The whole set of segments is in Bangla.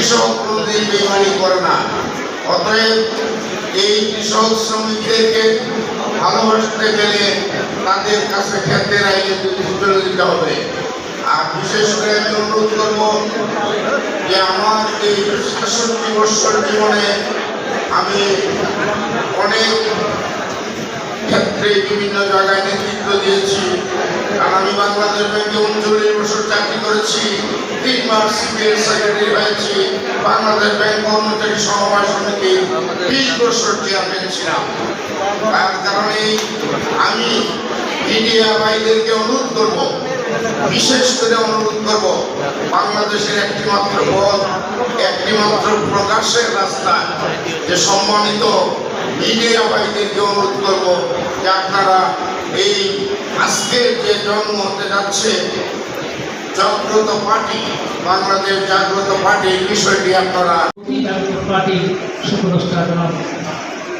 কৃষক কোনদিন বেইমানি করে না। অতএব এই কৃষক শ্রমিকদেরকে ভালোবাসতে গেলে তাদের কাছে ক্ষেতের আইনে তুলে দিতে হবে। আর বিশেষ করে আমি অনুরোধ করব যে আমার এই ৬৭ বছর জীবনে আমি অনেক ক্ষেত্রে বিভিন্ন জায়গায় নেতৃত্ব দিয়েছি। কারণ আমি বাংলাদেশ ব্যাংকে ৩৯ বছর চাকরি করেছি, ৩ মাস সিপিএস সেক্রেটারি হয়েছি, বাংলাদেশ ব্যাংক কর্মচারী সমবায় সমিতি ২০ বছর চেয়ারম্যান ছিলাম। তার কারণে আমি মিডিয়া ভাইদেরকে অনুরোধ করব, বিশেষ করে অনুরোধ করব, বাংলাদেশের একটিমাত্র পথ, একটিমাত্র প্রকাশের রাস্তা, যে সম্মানিত মিডিয়া ভাইদেরকে অনুরোধ করব যে আপনারা এই আজকের যে জন্ম হতে যাচ্ছে জাগ্রত পার্টি, বাংলাদেশ জাগ্রত পার্টির বিষয়টি আপনারা জাগ্রত পার্টির সুপ্রস্টার জনাব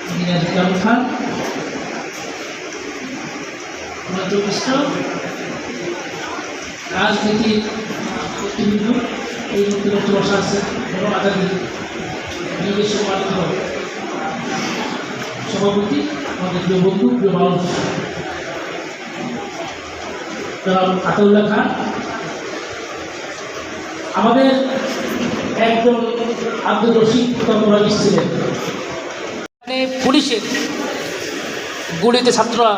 ইঞ্জিনিয়ার খান রাজনীতির প্রতিনিধি এই মুখ্যমন্ত্রী বসা আছে এবং আজাদি নিজের সম্মানিত সভাপতি আমাদের প্রিয় বন্ধু, প্রিয় মানুষ জনাব আতাউল্লাহ খান, আমাদের একজন আব্দুল রশিদ কর্মরাজিস ছিলেন। পুলিশের গুলিতে ছাত্ররা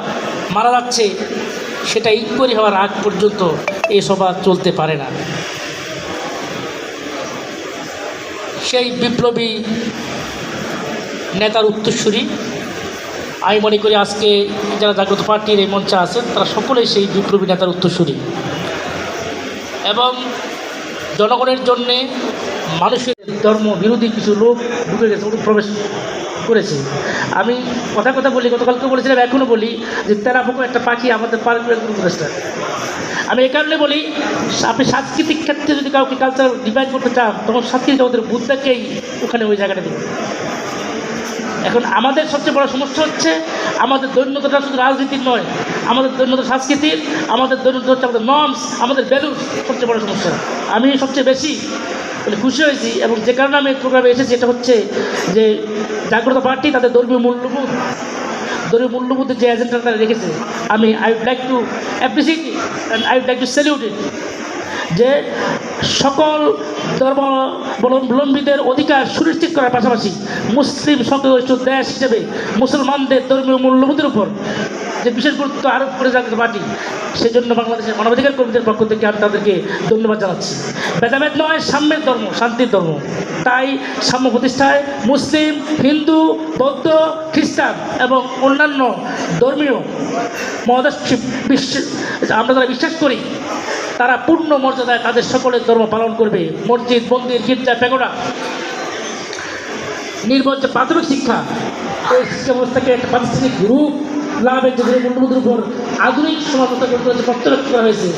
মারা যাচ্ছে, সেটা ইনকোয়ারি হওয়ার আগ পর্যন্ত এই সভা চলতে পারে না। সেই বিপ্লবী নেতার উত্তরসূরি আমি মনে করি আজকে যারা জাগ্রত পার্টির এই মঞ্চে আছেন তারা সকলেই সেই বিপ্লবী নেতার উত্তরসূরি এবং জনগণের জন্যে মানুষের ধর্ম বিরোধী কিছু লোক ঢুকে গেছে, প্রবেশ করেছে। আমি কথা বলি, গতকালকে বলেছিলাম, এখনও বলি যে তেরাপোকা একটা পাখি আমাদের পারিবারিক উপদেষ্টা। আমি এই কারণে বলি, আপনি সাংস্কৃতিক ক্ষেত্রে যদি কাউকে কালচার ডিভাইড করতে চান তখন সাংস্কৃতিক জগতের বুদ্ধাকেই ওখানে ওই জায়গাটা দেবেন। এখন আমাদের সবচেয়ে বড় সমস্যা হচ্ছে আমাদের দৈন্যতাটা শুধু রাজনীতির নয়, আমাদের দৈন্যতা সংস্কৃতির, আমাদের দৈন্যতা হচ্ছে আমাদের নর্মস, আমাদের ভ্যালুস সবচেয়ে বড় সমস্যা। আমি সবচেয়ে বেশি খুশি হয়েছি এবং যে কারণে আমি প্রোগ্রামে এসেছি এটা হচ্ছে যে জাগ্রত পার্টি তাদের ধর্মীয় মূল্যবোধের যে এজেন্ডা তারা রেখেছে, আমি I would like to appreciate and I would like to salute it, যে সকল ধর্মাবলম্বীদের অধিকার সুনিশ্চিত করার পাশাপাশি মুসলিম সংখ্যাগরিষ্ঠ দেশ হিসেবে মুসলমানদের ধর্মীয় মূল্যবোধের উপর যে বিশেষ গুরুত্ব আরোপ করে জাগ্রত পার্টি, সেই জন্য বাংলাদেশের মানবাধিকার কর্মীদের পক্ষ থেকে আমি তাদেরকে ধন্যবাদ জানাচ্ছি। ভেদাভেদ নয়, সাম্যের ধর্ম, শান্তির ধর্ম, তাই সাম্য প্রতিষ্ঠায় মুসলিম, হিন্দু, বৌদ্ধ, খ্রিস্টান এবং অন্যান্য ধর্মীয় মতাদর্শে আমরা যারা বিশ্বাস করি তারা পূর্ণ মর্যাদায় তাদের সকলের ধর্ম পালন করবে। মসজিদ, মন্দির, গির্জা, প্যাগোডা, নির্বজ্জ প্রাথমিক শিক্ষা, এই শিক্ষা ব্যবস্থাকে একটা প্রাতিষ্ঠানিক রূপ লাভের যে মূল্যবোধের উপর আধুনিক সমাজ ব্যক্ত করা হয়েছে,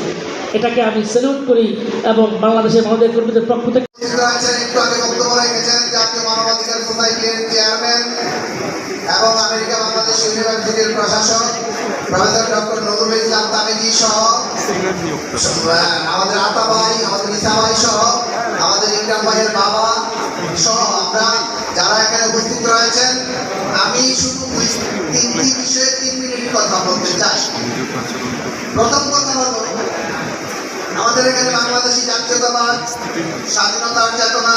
এটাকে আমি স্যালুট করি এবং বাংলাদেশের মানবাধিকার কর্মীদের পক্ষ থেকে এবং আমেরিকা বাংলাদেশ ইউনিভার্সিটির প্রশাসক প্রফেসর ডক্টর নজরুল ইসলাম তামিজি সহ আমাদের আতা ভাই, আমাদের ইসা ভাই সহ আমাদের ইকরাম ভাইয়ের বাবা সহ আমরা যারা এখানে উপস্থিত রয়েছেন, আমি শুধু 3টি বিষয়ে 3 মিনিট কথা বলতে চাই। প্রথম কথা হলো, আমাদের এখানে বাংলাদেশি জাতীয়তাবাদ, স্বাধীনতার চেতনা,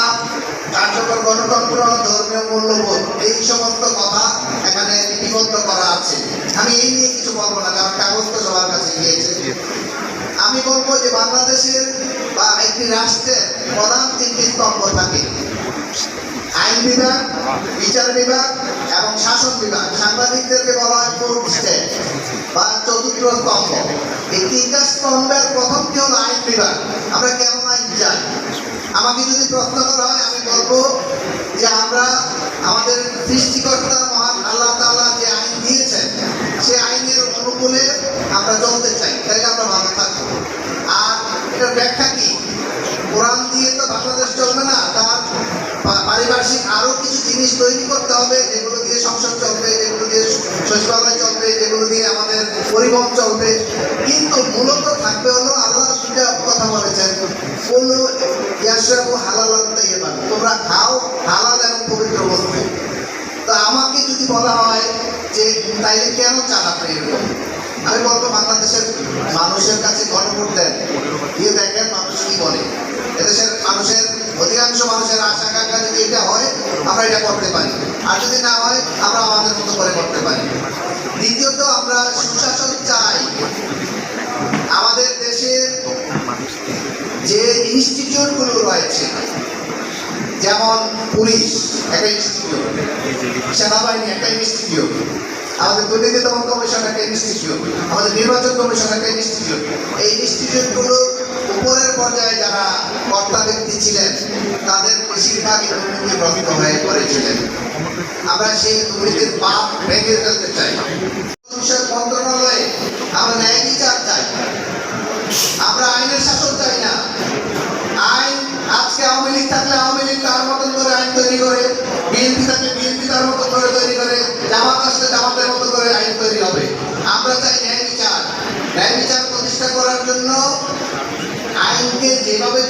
কার্যকর গণতন্ত্র, ধর্মীয় মূল্যবোধ, এই সমস্ত কথা এখানে লিপিবদ্ধ করা আছে। আমি এই নিয়ে কিছু বলবো না, কারণ কাগজ তো সবার কাছে গিয়েছে। আমি বলবো যে বাংলাদেশের বা একটি রাষ্ট্রের প্রধান 3টি স্তম্ভ থাকে: আইন বিভাগ, বিচার বিভাগ এবং শাসন বিভাগ। সাংবাদিকদেরকে বলা হয় ফোর্থ স্টেট বা চতুর্থ স্তম্ভ। এই 3টা স্তম্ভের প্রথমটি হলো আইন বিভাগ। আমরা কেমন আইন চাই? আমাকে যদি প্রশ্ন করা হয়, আমি বলবো যে আমরা আমাদের সৃষ্টিকর্তা মহান আল্লাহ তাআলা যে আইন দিয়েছেন সেই আইনের অনুকূলে আমরা চলতে চাই, তাইলে আমরা ভালো থাকবো। আর এটার ব্যাখ্যা কি? কোরআন দিয়ে তো বাংলাদেশ চলবে না, তার পারিপার্শ্বিক আরো কিছু জিনিস তৈরি করতে হবে, যেগুলো দিয়ে সংসার চলবে, যেগুলো দিয়ে সচিবালয় চলবে, যেগুলো দিয়ে আমাদের পরিবহন চলবে। কিন্তু মূলত থাকবে হলো আল্লাহ কথা বলেছেন, বললো ইয়াশরাবু হালালান তাইয়্যিবান, তোমরা হালাল এবং পবিত্র বস্তু। তো আমাকে যদি বলা হয় যে তাইলে কেন চান আপনি এরকম, আমি বলবো বাংলাদেশের মানুষের কাছে গণভোট দেন, দিয়ে দেখেন মানুষ কি বলে। এদেশের মানুষের অধিকাংশ মানুষের আশা আকাঙ্ক্ষা যদি এটা হয় আমরা এটা করতে পারি, আর যদি না হয় আমরা আমাদের মতো করে করতে পারি। দ্বিতীয়ত আমরা সুশাসন চাই। আমাদের দেশের যে ইনস্টিটিউটগুলো রয়েছে, যেমন পুলিশ একটা ইনস্টিটিউট, সেনাবাহিনী একটা ইনস্টিটিউট, আমাদের দুর্নীতি দমন কমিশন একটা ইনস্টিটিউট, আমাদের নির্বাচন কমিশন একটা ইনস্টিটিউট। এই ইনস্টিটিউটগুলো উপরের পর্যায়ে যারা কর্তা ব্যক্তি ছিলেন তাদের বেশিরভাগই দুর্নীতিগ্রস্ত হয়ে পড়েছিলেন। আমরা সেই দুর্নীতির পাপ ভেঙে ফেলতে চাই। বিষয়ক মন্ত্রণালয়ে আমরা ন্যায় বিচার চাই, আমরা আইনের শাসন চাই না। আইন আজকে আওয়ামী লীগ থাকলে আওয়ামী লীগ তার মতন করে আইন তৈরি করে, বিএনপি থাকলে বিএনপি তার মতো করে তৈরি করে, জামাত আসলে জামাতের মতো করে আইন তৈরি হবে। আমরা চাই ন্যায় বিচার। ন্যায় বিচার প্রতিষ্ঠা করার জন্য আইনকে যেভাবে